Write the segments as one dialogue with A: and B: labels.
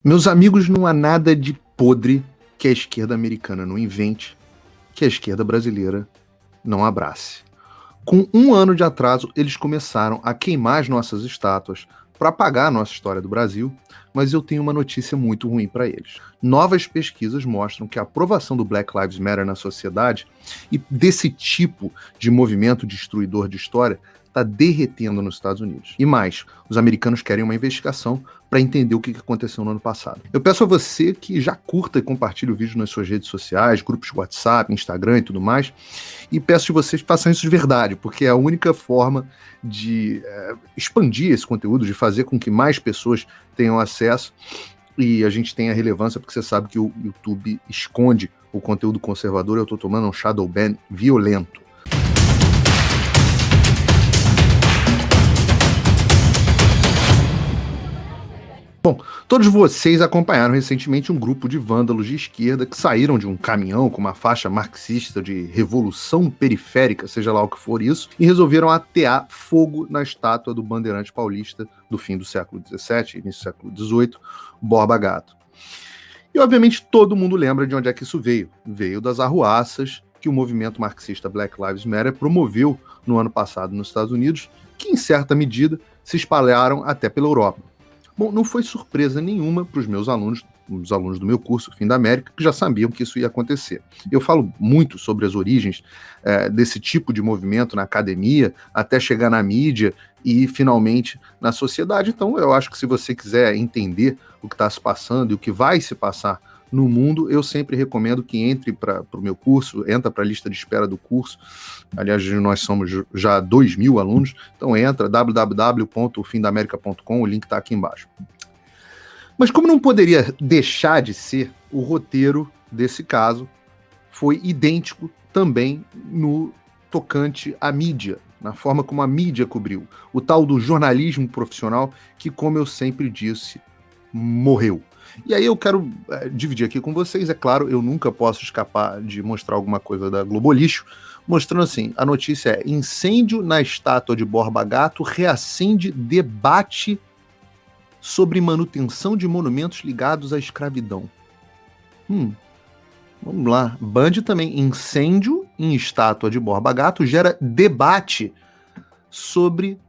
A: Meus amigos, não há nada de podre que a esquerda americana não invente, que a esquerda brasileira não abrace. Com um ano de atraso, eles começaram a queimar as nossas estátuas para apagar a nossa história do Brasil, mas eu tenho uma notícia muito ruim para eles. Novas pesquisas mostram que a aprovação do Black Lives Matter na sociedade e desse tipo de movimento destruidor de história está derretendo nos Estados Unidos. E mais, os americanos querem uma investigação para entender o que aconteceu no ano passado. Eu peço a você que já curta e compartilhe o vídeo nas suas redes sociais, grupos de WhatsApp, Instagram e tudo mais, e peço que vocês façam isso de verdade, porque é a única forma de expandir esse conteúdo, de fazer com que mais pessoas tenham acesso e a gente tenha relevância, porque você sabe que o YouTube esconde o conteúdo conservador. Eu estou tomando um shadow ban violento. Bom, todos vocês acompanharam recentemente um grupo de vândalos de esquerda que saíram de um caminhão com uma faixa marxista de revolução periférica, seja lá o que for isso, e resolveram atear fogo na estátua do bandeirante paulista do fim do século XVII, início do século XVIII, Borba Gato. E obviamente todo mundo lembra de onde é que isso veio. Veio das arruaças que o movimento marxista Black Lives Matter promoveu no ano passado nos Estados Unidos, que em certa medida se espalharam até pela Europa. Bom, não foi surpresa nenhuma para os meus alunos, os alunos do meu curso, Fim da América, que já sabiam que isso ia acontecer. Eu falo muito sobre as origens desse tipo de movimento na academia, até chegar na mídia e, finalmente, na sociedade. Então, eu acho que se você quiser entender o que está se passando e o que vai se passar no mundo, eu sempre recomendo que entre para o meu curso, entra para a lista de espera do curso. Aliás, nós somos já 2.000 alunos, então entra, www.fimdaamerica.com, o link está aqui embaixo. Mas como não poderia deixar de ser, o roteiro desse caso foi idêntico também no tocante à mídia, na forma como a mídia cobriu. O tal do jornalismo profissional que, como eu sempre disse, morreu. E aí eu quero dividir aqui com vocês, é claro, eu nunca posso escapar de mostrar alguma coisa da Globolixo, mostrando assim, a notícia é: incêndio na estátua de Borba Gato reacende debate sobre manutenção de monumentos ligados à escravidão. Vamos lá, Band também, incêndio em estátua de Borba Gato gera debate sobre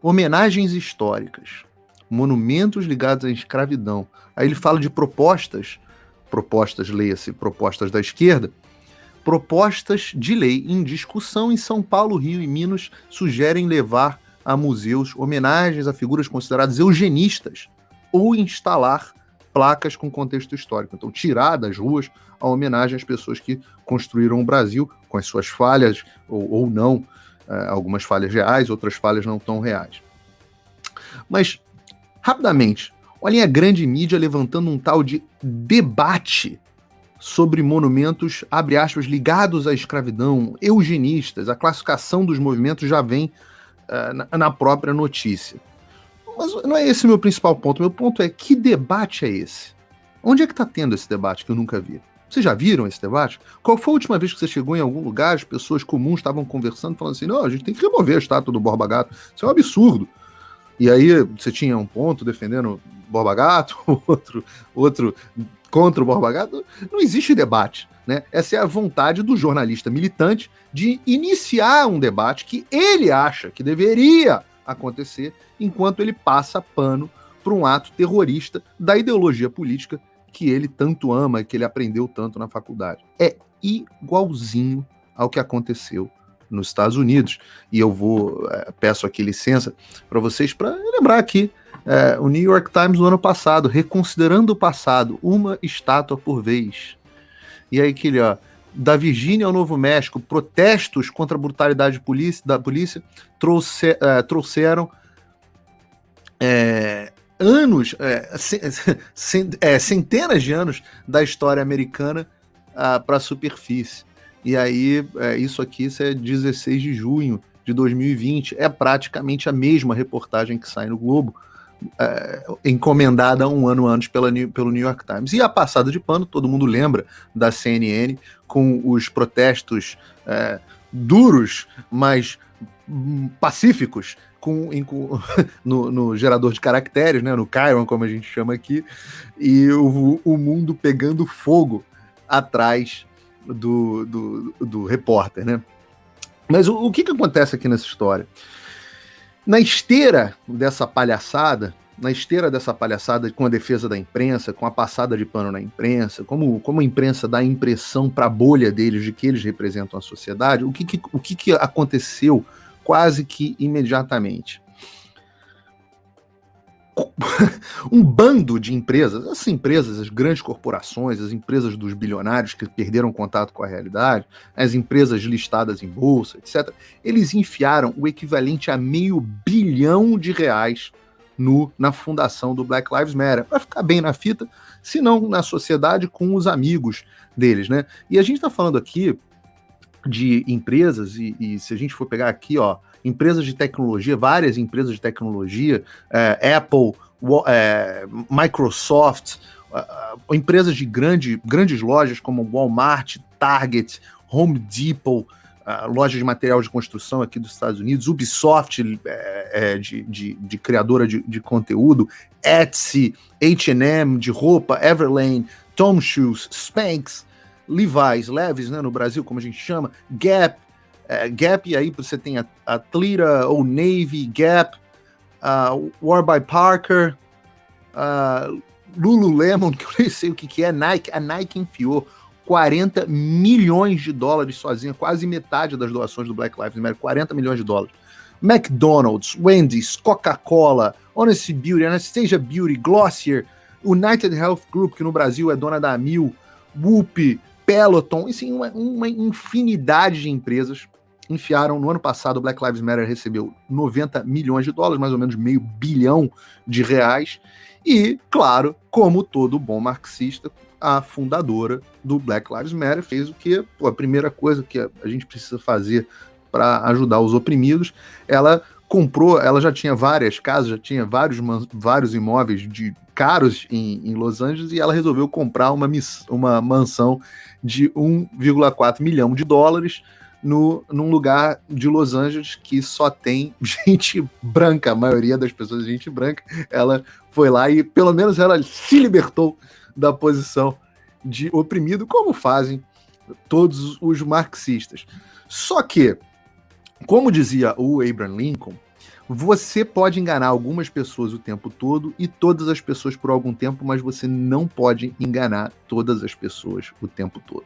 A: homenagens históricas, monumentos ligados à escravidão. Aí ele fala de propostas, leia-se, propostas da esquerda, propostas de lei em discussão em São Paulo, Rio e Minas sugerem levar a museus homenagens a figuras consideradas eugenistas ou instalar placas com contexto histórico. Então, tirar das ruas a homenagem às pessoas que construíram o Brasil, com as suas falhas ou não, algumas falhas reais, outras falhas não tão reais. Mas, rapidamente, olhem a grande mídia levantando um tal de debate sobre monumentos, abre aspas, ligados à escravidão, eugenistas. A classificação dos movimentos já vem na própria notícia. Mas não é esse o meu principal ponto. Meu ponto é: que debate é esse? Onde é que está tendo esse debate que eu nunca vi? Vocês já viram esse debate? Qual foi a última vez que você chegou em algum lugar, as pessoas comuns estavam conversando, falando assim: não, a gente tem que remover a estátua do Borba Gato, isso é um absurdo. E aí você tinha um ponto defendendo Borba Gato, outro contra o Borba Gato. Não existe debate, né? Essa é a vontade do jornalista militante de iniciar um debate que ele acha que deveria acontecer, enquanto ele passa pano para um ato terrorista da ideologia política que ele tanto ama e que ele aprendeu tanto na faculdade. É igualzinho ao que aconteceu nos Estados Unidos. E eu peço aqui licença para vocês para lembrar aqui o New York Times no ano passado, reconsiderando o passado, uma estátua por vez. E aí aquele, da Virgínia ao Novo México, protestos contra a brutalidade da polícia trouxeram anos, centenas de anos da história americana para a superfície. E aí, isso aqui é 16 de junho de 2020, é praticamente a mesma reportagem que sai no Globo, encomendada um ano antes pelo New York Times. E a passada de pano, todo mundo lembra da CNN, com os protestos duros, mas pacíficos no gerador de caracteres, né, no Chiron, como a gente chama aqui, e o mundo pegando fogo atrás do repórter, né? Mas o que acontece aqui nessa história? Na esteira dessa palhaçada com a defesa da imprensa, com a passada de pano na imprensa, como a imprensa dá a impressão para a bolha deles de que eles representam a sociedade, o que aconteceu quase que imediatamente? Um bando de empresas, essas empresas, as grandes corporações, as empresas dos bilionários que perderam contato com a realidade, as empresas listadas em bolsa, etc., eles enfiaram o equivalente a R$500 bilhão na fundação do Black Lives Matter, para ficar bem na fita, se não na sociedade com os amigos deles, né? E a gente está falando aqui de empresas, e se a gente for pegar aqui, ó, empresas de tecnologia, várias empresas de tecnologia, Apple, Microsoft, empresas de grandes lojas como Walmart, Target, Home Depot, loja de material de construção aqui dos Estados Unidos, Ubisoft, de criadora de conteúdo, Etsy, H&M de roupa, Everlane, Tom Shoes, Spanx, Levi's, né, no Brasil, como a gente chama, Gap, e aí você tem a Atleta, ou Navy, Gap, Warby Parker, Lululemon, que eu nem sei o que é, Nike. A Nike enfiou $40 milhões sozinha, quase metade das doações do Black Lives Matter, $40 milhões. McDonald's, Wendy's, Coca-Cola, Honest Beauty, Anastasia Beauty, Glossier, United Health Group, que no Brasil é dona da Amil, Whoop, Peloton, assim, uma infinidade de empresas enfiaram. No ano passado, o Black Lives Matter recebeu $90 milhões, mais ou menos R$500 bilhão. E, claro, como todo bom marxista, a fundadora do Black Lives Matter fez o que, a primeira coisa que a gente precisa fazer para ajudar os oprimidos. Ela já tinha várias casas, já tinha vários imóveis caros em Los Angeles, e ela resolveu comprar uma mansão de $1,4 milhão num lugar de Los Angeles que só tem gente branca, a maioria das pessoas é gente branca. Ela foi lá e pelo menos ela se libertou da posição de oprimido, como fazem todos os marxistas. Só que, como dizia o Abraham Lincoln, você pode enganar algumas pessoas o tempo todo e todas as pessoas por algum tempo, mas você não pode enganar todas as pessoas o tempo todo.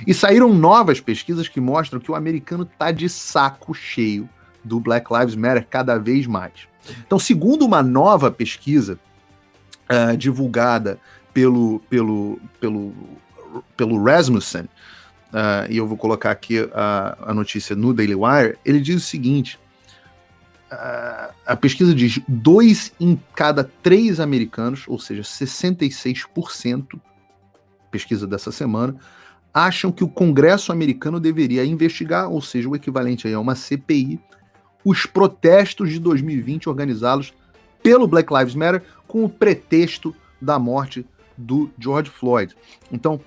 A: E saíram novas pesquisas que mostram que o americano está de saco cheio do Black Lives Matter cada vez mais. Então, segundo uma nova pesquisa divulgada pelo Rasmussen, e eu vou colocar aqui a notícia no Daily Wire, ele diz o seguinte: a pesquisa diz 2 em cada 3 americanos, ou seja, 66%, pesquisa dessa semana, acham que o Congresso americano deveria investigar, ou seja, o equivalente aí a uma CPI, os protestos de 2020 organizados pelo Black Lives Matter com o pretexto da morte do George Floyd. Então,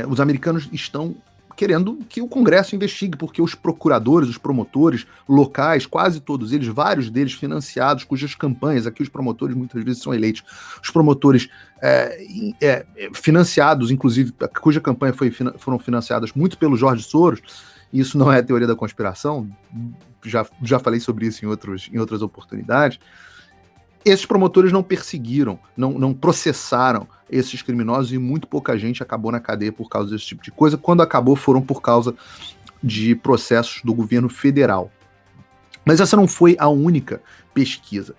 A: os americanos estão querendo que o Congresso investigue, porque os procuradores, os promotores locais, quase todos eles, vários deles financiados, cujas campanhas, aqui os promotores muitas vezes são eleitos, os promotores financiados, inclusive, cuja campanha foram financiadas muito pelo George Soros, e isso não é teoria da conspiração, já falei sobre isso em outras oportunidades. Esses promotores não perseguiram, não processaram esses criminosos, e muito pouca gente acabou na cadeia por causa desse tipo de coisa. Quando acabou, foram por causa de processos do governo federal. Mas essa não foi a única pesquisa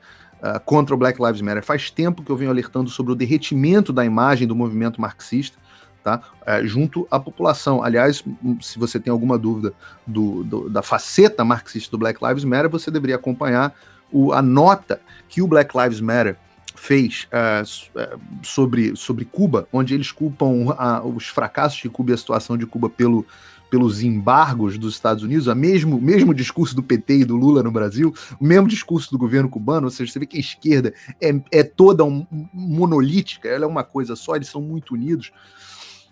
A: contra o Black Lives Matter. Faz tempo que eu venho alertando sobre o derretimento da imagem do movimento marxista, tá? Junto à população. Aliás, se você tem alguma dúvida da faceta marxista do Black Lives Matter, você deveria acompanhar a nota que o Black Lives Matter fez sobre Cuba, onde eles culpam os fracassos de Cuba e a situação de Cuba pelos embargos dos Estados Unidos, o mesmo discurso do PT e do Lula no Brasil, o mesmo discurso do governo cubano. Ou seja, você vê que a esquerda é toda monolítica, ela é uma coisa só, eles são muito unidos.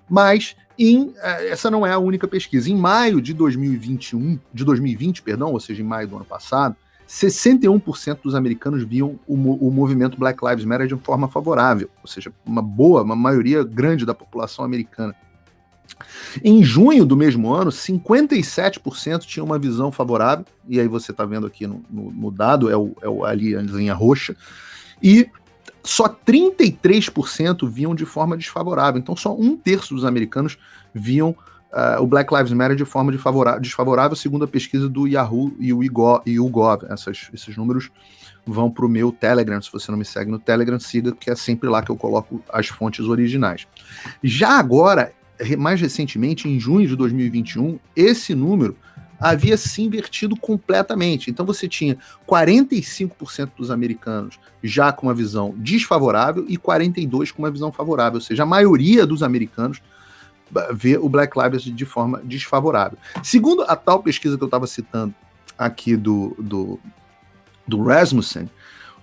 A: Mas essa não é a única pesquisa. Em maio de 2020, ou seja, em maio do ano passado, 61% dos americanos viam o movimento Black Lives Matter de forma favorável, ou seja, uma maioria grande da população americana. Em junho do mesmo ano, 57% tinham uma visão favorável, e aí você está vendo aqui no dado, ali a linha roxa, e só 33% viam de forma desfavorável. Então, só 1/3 dos americanos viam o Black Lives Matter de forma desfavorável, segundo a pesquisa do Yahoo e o YouGov. Esses números vão para o meu Telegram. Se você não me segue no Telegram, siga, que é sempre lá que eu coloco as fontes originais. Já agora, mais recentemente, em junho de 2021, esse número havia se invertido completamente. Então você tinha 45% dos americanos já com uma visão desfavorável e 42% com uma visão favorável. Ou seja, a maioria dos americanos vê o Black Lives de forma desfavorável. Segundo a tal pesquisa que eu estava citando aqui do Rasmussen,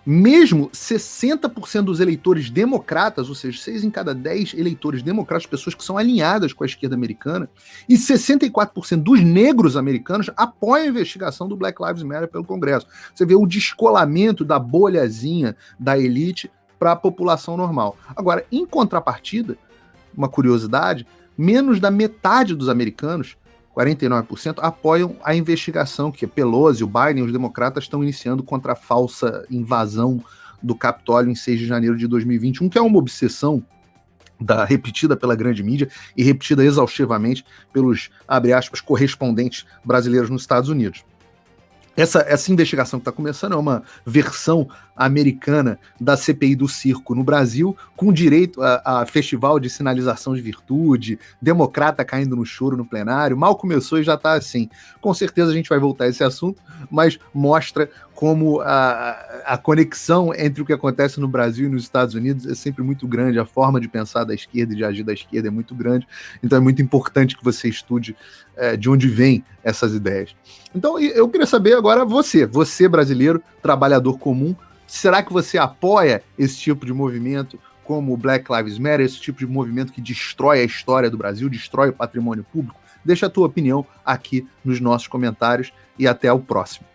A: mesmo 60% dos eleitores democratas, ou seja, 6 em cada 10 eleitores democratas, pessoas que são alinhadas com a esquerda americana, e 64% dos negros americanos apoiam a investigação do Black Lives Matter pelo Congresso. Você vê o descolamento da bolhazinha da elite para a população normal. Agora, em contrapartida, uma curiosidade, menos da metade dos americanos, 49%, apoiam a investigação que Pelosi, o Biden e os democratas estão iniciando contra a falsa invasão do Capitólio em 6 de janeiro de 2021, que é uma obsessão repetida pela grande mídia e repetida exaustivamente pelos, abre aspas, correspondentes brasileiros nos Estados Unidos. Essa investigação que está começando é uma versão americana da CPI do circo no Brasil, com direito a festival de sinalização de virtude, democrata caindo no choro no plenário. Mal começou e já está assim. Com certeza a gente vai voltar a esse assunto, mas mostra como a conexão entre o que acontece no Brasil e nos Estados Unidos é sempre muito grande, a forma de pensar da esquerda e de agir da esquerda é muito grande, então é muito importante que você estude de onde vêm essas ideias. Então eu queria saber agora você brasileiro, trabalhador comum, será que você apoia esse tipo de movimento como o Black Lives Matter, esse tipo de movimento que destrói a história do Brasil, destrói o patrimônio público? Deixa a tua opinião aqui nos nossos comentários e até o próximo.